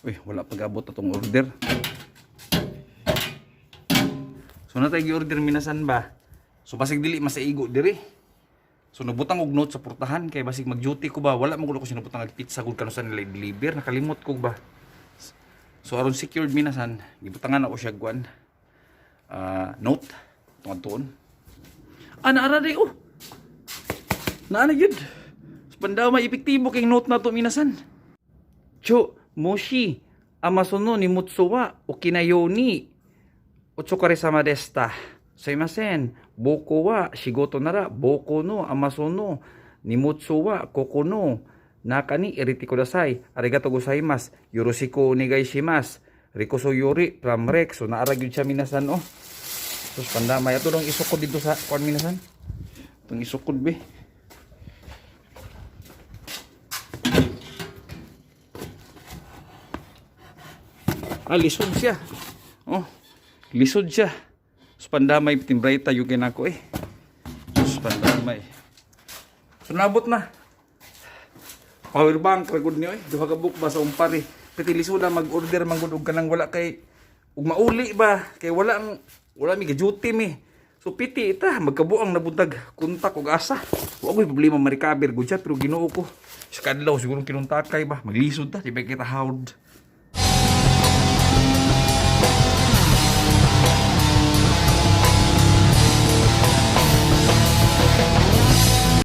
Uy, wala pag-abot atong order. So na tayo order minasan ba? So basig dili masaigo diri. So nabutang og note sa portahan kay basig mag-duty ko ba, wala man ko sinabutang og pizza gud kanusan nila deliver, nakalimot ko ba. So aron secured minasan, gibutangan ako siya guan. Note tungod-tuon. Ana day oh. Naana gyud. Pandaw may epektibo kay note na to minasan. Cho, moshi, amasono ni Mutsuwa, okinayoni, otsukare sama desta. Sumimasen, boko wa shigoto nara, boko no amasono ni Mutsuwa, koko no, naka ni iriti kudasai, arigato gozaimasu, yoroshiku onegai shimasu, rikoso yori, from Rex, so naarag yun siya minasan oh. Terus pandamay, ito dong isukod dito sa kuan minasan. Itong isukod be. Lisod siya. Oh, lisod siya. So, pandamay, timbray tayo kinako eh. So, pandamay. So, nabot na. Power bank, ragod niyo eh. Duha ka book ba sa umpari. Pati lisod na mag-order, manggudog ka nang wala kay, ug mauli ba? Kay wala mi ka-duty mi. So, piti ita, magkabuang nabuntag, kontak ug asa. Huwag ko'y problema marikaber, gud siya, pero ginoo ko. Sa kadlaw, siguro kinuntakay ba? Maglisod ta, di ba kita hawd.